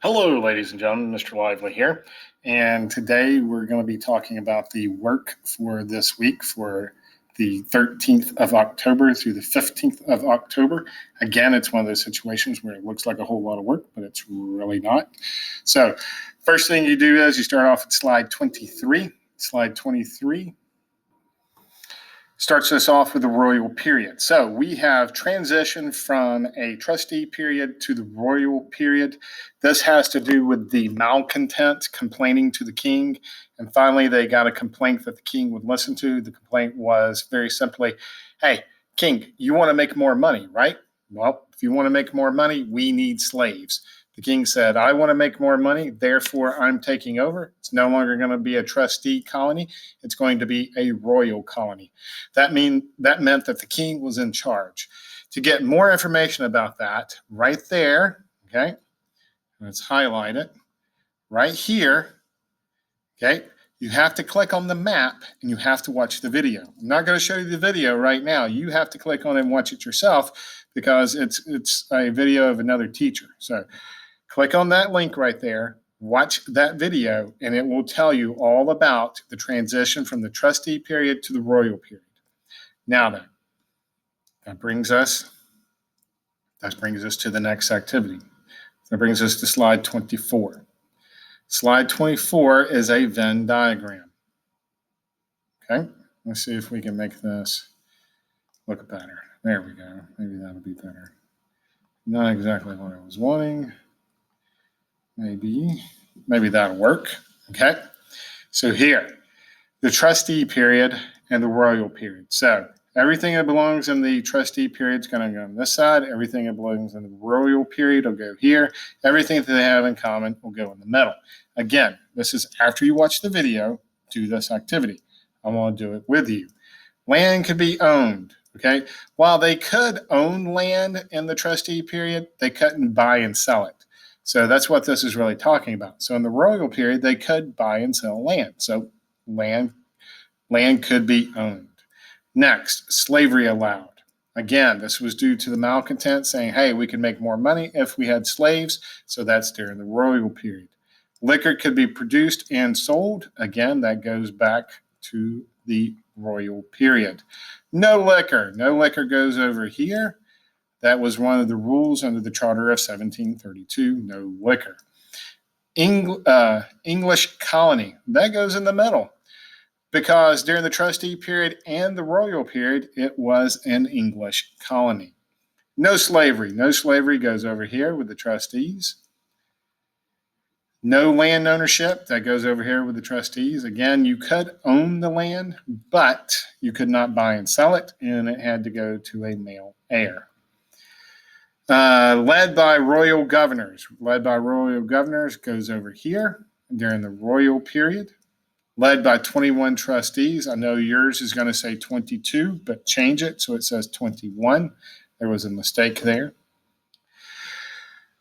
Hello, ladies and gentlemen, Mr. Lively here. And today we're going to be talking about the work for this week for the 13th of October through the 15th of October. Again, it's one of those situations where it looks like a whole lot of work, but it's really not. So first thing you do is you start off at slide 23. Slide 23 starts us off with the royal period. So we have transitioned from a trustee period to the royal period. This has to do with the malcontent complaining to the king. And finally, they got a complaint that the king would listen to. The complaint was very simply, hey, king, you want to make more money, right? Well, if you want to make more money, we need slaves. The king said, I want to make more money, therefore I'm taking over. It's no longer going to be a trustee colony. It's going to be a royal colony. That meant that the king was in charge. To get more information about that, right there, okay, let's highlight it, right here, okay, you have to click on the map and you have to watch the video. I'm not going to show you the video right now. You have to click on it and watch it yourself because it's a video of another teacher. So click on that link right there, watch that video, and it will tell you all about the transition from the trustee period to the royal period. Now then, that brings us to the next activity. That brings us to slide 24. Slide 24 is a Venn diagram. Okay, let's see if we can make this look better. There we go. Maybe that'll be better. Not exactly what I was wanting. Maybe that'll work. Okay, so here, the trustee period and the royal period. So everything that belongs in the trustee period is going to go on this side. Everything that belongs in the royal period will go here. Everything that they have in common will go in the middle. Again, this is after you watch the video, do this activity. I want to do it with you. Land could be owned. Okay, while they could own land in the trustee period, they couldn't buy and sell it. So that's what this is really talking about. So in the royal period, they could buy and sell land. So land could be owned. Next, slavery allowed. Again, this was due to the malcontent saying, hey, we could make more money if we had slaves. So that's during the royal period. Liquor could be produced and sold. Again, that goes back to the royal period. No liquor. No liquor goes over here. That was one of the rules under the Charter of 1732, no liquor. English colony, that goes in the middle because during the trustee period and the royal period, it was an English colony. No slavery. No slavery goes over here with the trustees. No land ownership, that goes over here with the trustees. Again, you could own the land, but you could not buy and sell it, and it had to go to a male heir. Led by royal governors. Led by royal governors goes over here during the royal period. Led by 21 trustees. I know yours is going to say 22, but change it so it says 21. There was a mistake there.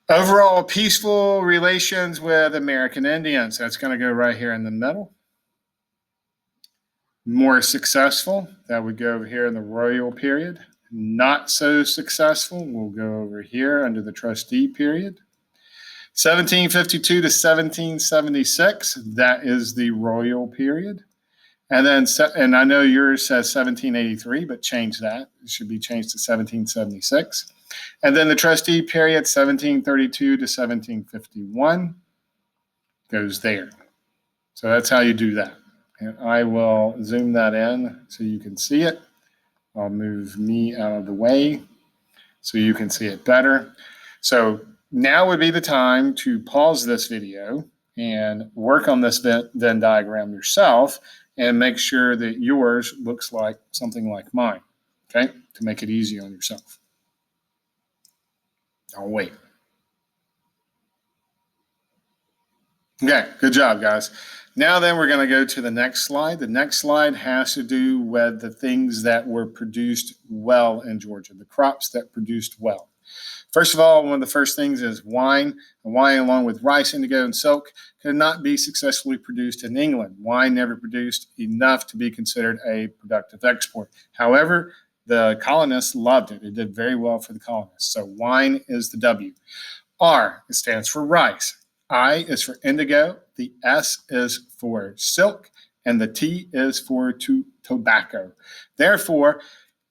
Overall peaceful relations with American Indians. That's going to go right here in the middle. More successful. That would go over here in the royal period. Not so successful, we'll go over here under the trustee period. 1752 to 1776, that is the royal period. And then, and I know yours says 1783, but change that. It should be changed to 1776. And then the trustee period, 1732 to 1751, goes there. So that's how you do that. And I will zoom that in so you can see it. I'll move me out of the way so you can see it better. So now would be the time to pause this video and work on this Venn diagram yourself and make sure that yours looks like something like mine, okay, to make it easy on yourself. I'll wait. Okay, good job, guys. Now then, we're going to go to the next slide. The next slide has to do with the things that were produced well in Georgia, the crops that produced well. First of all, one of the first things is wine. And wine, along with rice, indigo, and silk, could not be successfully produced in England. Wine never produced enough to be considered a productive export. However, the colonists loved it. It did very well for the colonists. So wine is the W. R, it stands for rice. I is for indigo, the S is for silk, and the T is for tobacco. Therefore,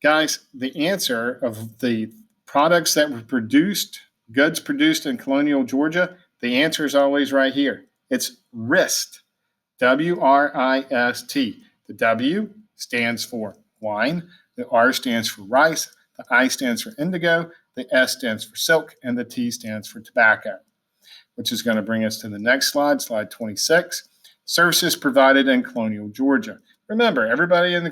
guys, the answer of the products that were produced, goods produced in colonial Georgia, the answer is always right here. It's wrist, W-R-I-S-T. The W stands for wine, the R stands for rice, the I stands for indigo, the S stands for silk, and the T stands for tobacco, which is going to bring us to the next slide, slide 26. Services provided in colonial Georgia. Remember, everybody in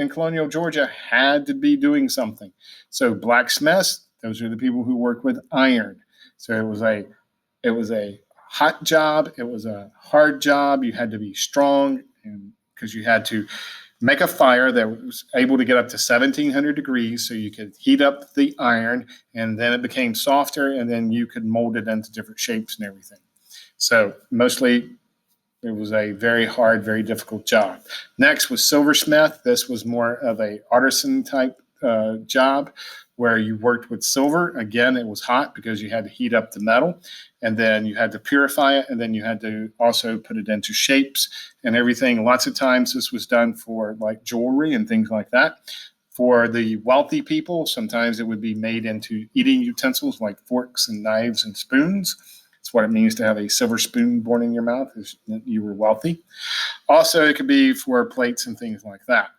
colonial Georgia had to be doing something. So blacksmiths, those are the people who work with iron. So it was a hot job. It was a hard job. You had to be strong, and because you had to make a fire that was able to get up to 1700 degrees so you could heat up the iron, and then it became softer, and then you could mold it into different shapes and everything. So mostly it was a very hard, very difficult job. Next was silversmith. This was more of a artisan type job where you worked with silver. Again, it was hot because you had to heat up the metal, and then you had to purify it, and then you had to also put it into shapes and everything. Lots of times this was done for like jewelry and things like that. For the wealthy people, sometimes it would be made into eating utensils like forks and knives and spoons. That's what it means to have a silver spoon born in your mouth, is that you were wealthy. Also, it could be for plates and things like that.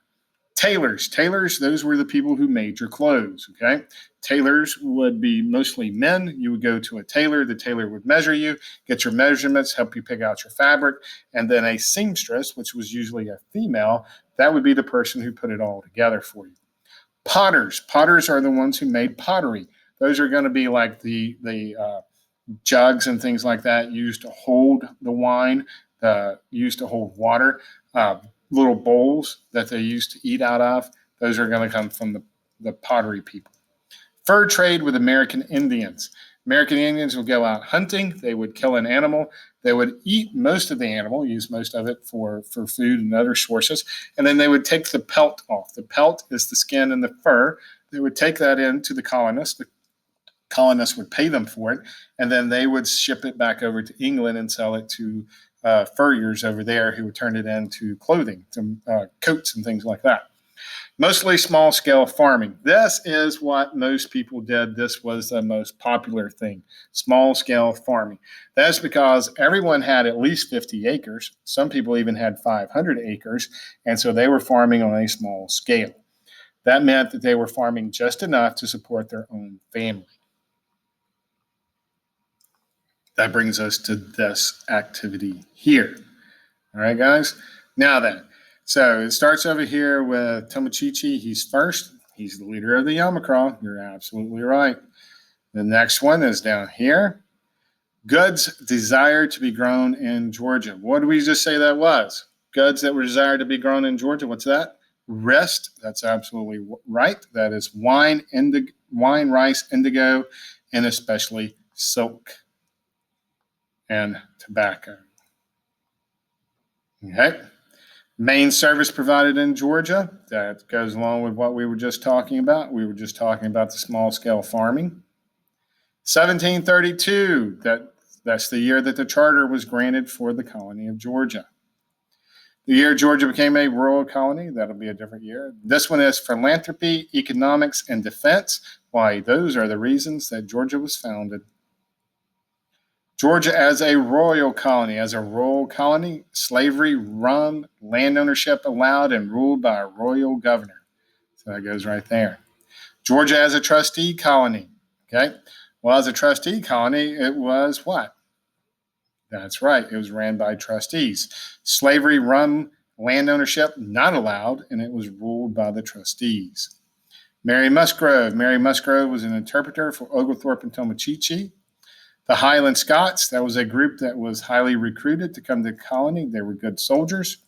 Tailors, those were the people who made your clothes, okay? Tailors would be mostly men. You would go to a tailor. The tailor would measure you, get your measurements, help you pick out your fabric. And then a seamstress, which was usually a female, that would be the person who put it all together for you. Potters are the ones who made pottery. Those are going to be like the jugs and things like that used to hold the wine, used to hold water. Little bowls that they used to eat out of, those are going to come from the pottery people. Fur trade with American Indians. American Indians would go out hunting. They would kill an animal. They would eat most of the animal, use most of it for food and other sources, and then they would take the pelt off. The pelt is the skin and the fur. They would take that in to the colonists. The colonists would pay them for it, and then they would ship it back over to England and sell it to furriers over there who would turn it into clothing, some coats and things like that. Mostly small-scale farming. This is what most people did. This was the most popular thing, small-scale farming. That's because everyone had at least 50 acres. Some people even had 500 acres, and so they were farming on a small scale. That meant that they were farming just enough to support their own family. That brings us to this activity here. All right, guys? Now then, so it starts over here with Tomochichi. He's first. He's the leader of the Yamakra. You're absolutely right. The next one is down here. Goods desired to be grown in Georgia. What did we just say that was? Goods that were desired to be grown in Georgia. What's that? Wrist. That's absolutely right. That is wine, rice, indigo, and especially silk and tobacco. Okay. Main service provided in Georgia. That goes along with what we were just talking about. We were just talking about the small-scale farming. 1732, that's the year that the charter was granted for the colony of Georgia. The year Georgia became a rural colony, that'll be a different year. This one is philanthropy, economics, and defense. Why, those are the reasons that Georgia was founded. Georgia as a royal colony. As a royal colony, slavery, rum, land ownership allowed and ruled by a royal governor. So that goes right there. Georgia as a trustee colony. Okay. Well, as a trustee colony, it was what? That's right. It was ran by trustees. Slavery, rum, land ownership, not allowed, and it was ruled by the trustees. Mary Musgrove. Mary Musgrove was an interpreter for Oglethorpe and Tomochichi. The Highland Scots, that was a group that was highly recruited to come to the colony. They were good soldiers.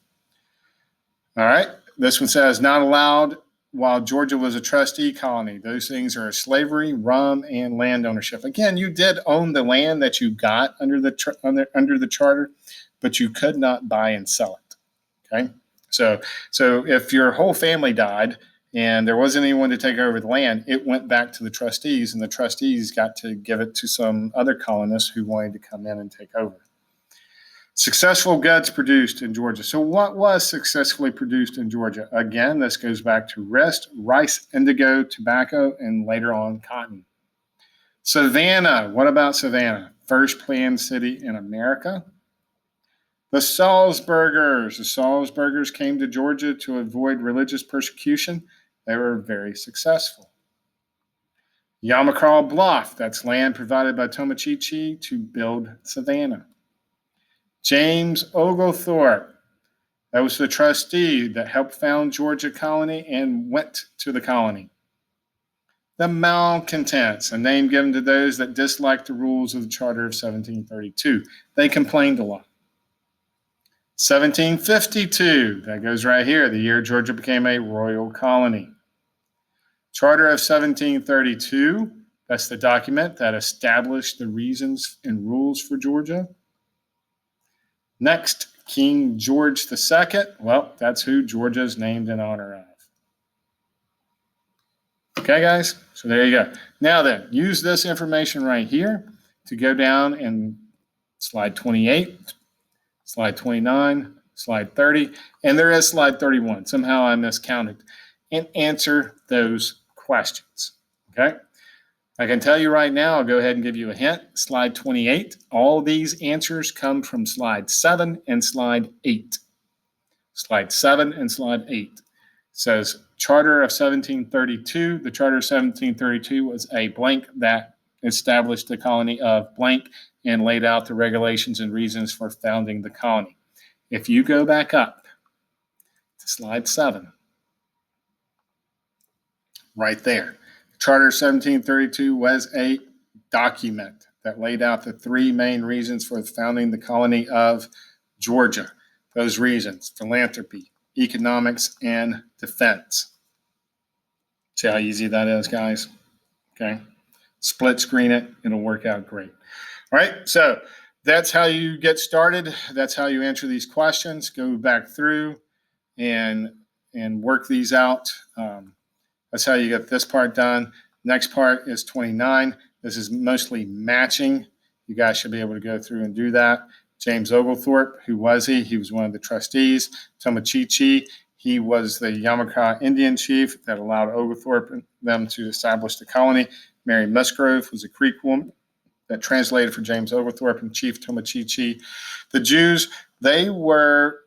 All right. This one says not allowed while Georgia was a trustee colony. Those things are slavery, rum, and land ownership. Again, you did own the land that you got under the charter, but you could not buy and sell it. Okay. So if your whole family died and there wasn't anyone to take over the land, it went back to the trustees, and the trustees got to give it to some other colonists who wanted to come in and take over. Successful goods produced in Georgia. So what was successfully produced in Georgia? Again, this goes back to rice, indigo, tobacco, and later on cotton. Savannah. What about Savannah? First planned city in America. The Salzburgers. The Salzburgers came to Georgia to avoid religious persecution. They were very successful. Yamacraw Bluff. That's land provided by Tomochichi to build Savannah. James Oglethorpe. That was the trustee that helped found Georgia colony and went to the colony. The malcontents, a name given to those that disliked the rules of the Charter of 1732. They complained a lot. 1752, that goes right here, the year Georgia became a royal colony. Charter of 1732, that's the document that established the reasons and rules for Georgia. Next, King George II. Well, that's who Georgia is named in honor of. Okay, guys? So there you go. Now then, use this information right here to go down and slide 28, slide 29, slide 30, and there is slide 31. Somehow I miscounted. And answer those questions. Okay? I can tell you right now, I'll go ahead and give you a hint. Slide 28, all these answers come from slide 7 and slide 8. Slide 7 and slide 8. It says Charter of 1732. The Charter of 1732 was a blank that established the colony of blank and laid out the regulations and reasons for founding the colony. If you go back up to slide 7, right there, the Charter of 1732 was a document that laid out the 3 main reasons for founding the colony of Georgia. Those reasons: philanthropy, economics, and defense. See how easy that is, guys? Okay. Split screen it. It'll work out great. All right. So that's how you get started. That's how you answer these questions. Go back through and work these out. That's how you get this part done. Next part is 29. This is mostly matching. You guys should be able to go through and do that. James Oglethorpe, who was he? He was one of the trustees. Tomochichi, he was the Yamacraw Indian chief that allowed Oglethorpe and them to establish the colony. Mary Musgrove was a Creek woman that translated for James Oglethorpe and Chief Tomochichi. The Jews, they were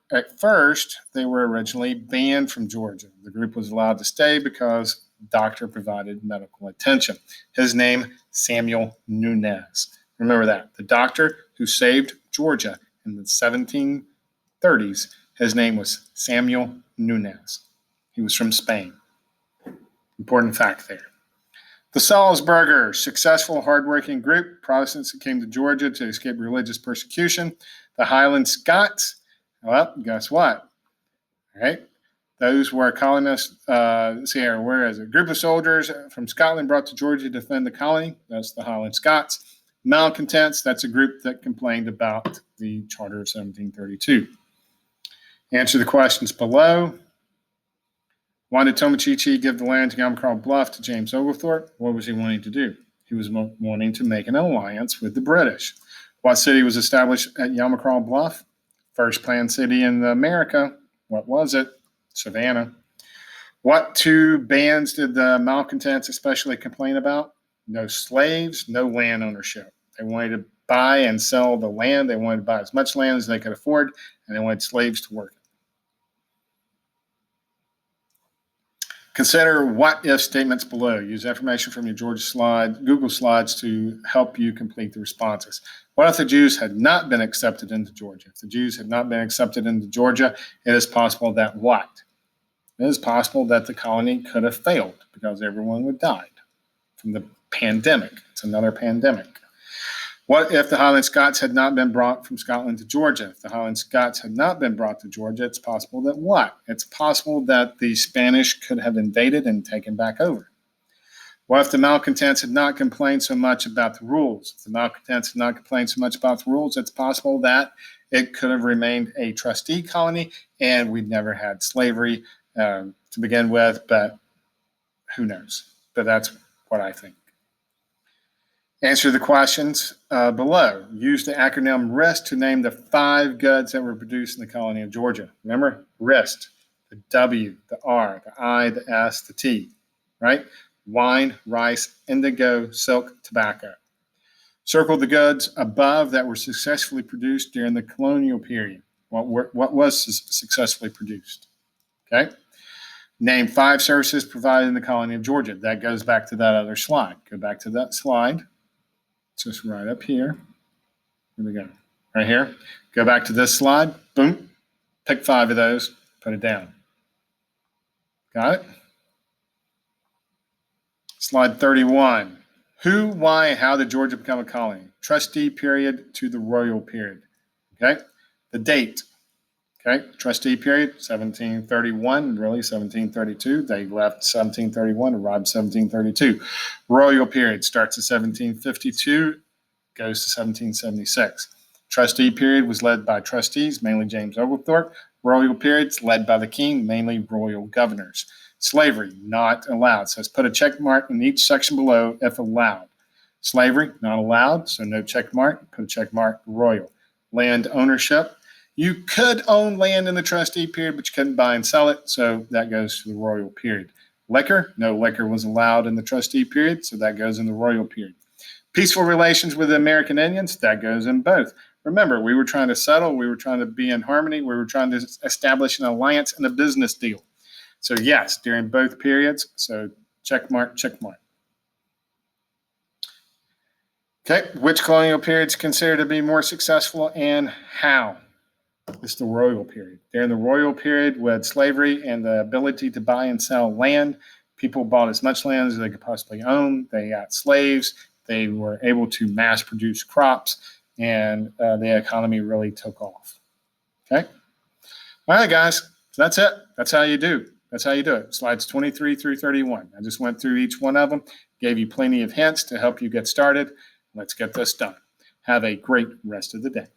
originally banned from Georgia. The group was allowed to stay because the doctor provided medical attention. His name, Samuel Nunez. Remember that. The doctor who saved Georgia in the 1730s, his name was Samuel Nunez. He was from Spain. Important fact there. The Salzburgers, successful, hardworking group, Protestants that came to Georgia to escape religious persecution. The Highland Scots, well, guess what? All right. Those were colonists, whereas a group of soldiers from Scotland brought to Georgia to defend the colony. That's the Highland Scots. Malcontents, that's a group that complained about the Charter of 1732. Answer the questions below. Why did Tomochichi give the land to Yamacraw Bluff to James Oglethorpe? What was he wanting to do? He was wanting to make an alliance with the British. What city was established at Yamacraw Bluff? First planned city in America. What was it? Savannah. What 2 bands did the malcontents especially complain about? No slaves, no land ownership. They wanted to buy and sell the land. They wanted to buy as much land as they could afford, and they wanted slaves to work it. Consider what-if statements below. Use information from your Google Slides to help you complete the responses. What if the Jews had not been accepted into Georgia? If the Jews had not been accepted into Georgia, it is possible that what? It is possible that the colony could have failed because everyone would have died from the pandemic. It's another pandemic. What if the Highland Scots had not been brought from Scotland to Georgia? If the Highland Scots had not been brought to Georgia, it's possible that what? It's possible that the Spanish could have invaded and taken back over. What if the malcontents had not complained so much about the rules? If the malcontents had not complained so much about the rules, it's possible that it could have remained a trustee colony and we'd never had slavery to begin with, but Who knows? But that's what I think. Answer the questions below. Use the acronym RIST to name the 5 goods that were produced in the colony of Georgia. Remember, RIST, the W, the R, the I, the S, the T, right? Wine, rice, indigo, silk, tobacco. Circle the goods above that were successfully produced during the colonial period. What was successfully produced? Okay. Name 5 services provided in the colony of Georgia. That goes back to that other slide. Go back to that slide. Just right up here. Here we go. Right here. Go back to this slide. Boom. Pick 5 of those. Put it down. Got it? Slide 31. Who, why, and how did Georgia become a colony? Trustee period to the royal period. Okay. The date. Okay. Trustee period, 1731, really 1732. They left 1731, arrived 1732. Royal period starts at 1752, goes to 1776. Trustee period was led by trustees, mainly James Oglethorpe. Royal periods led by the king, mainly royal governors. Slavery, not allowed. So let's put a check mark in each section below if allowed. Slavery, not allowed, so no check mark. Put a check mark, royal. Land ownership. You could own land in the trustee period, but you couldn't buy and sell it, so that goes to the royal period. Liquor, no liquor was allowed in the trustee period, so that goes in the royal period. Peaceful relations with the American Indians, that goes in both. Remember, we were trying to settle, we were trying to be in harmony, we were trying to establish an alliance and a business deal. So yes, during both periods, so check mark, check mark. Okay, which colonial period is considered to be more successful and how? It's the royal period. During the royal period, with slavery and the ability to buy and sell land, people bought as much land as they could possibly own. They got slaves. They were able to mass produce crops, and the economy really took off. Okay? All right, guys. So that's it. That's how you do. That's how you do it. Slides 23 through 31. I just went through each one of them, gave you plenty of hints to help you get started. Let's get this done. Have a great rest of the day.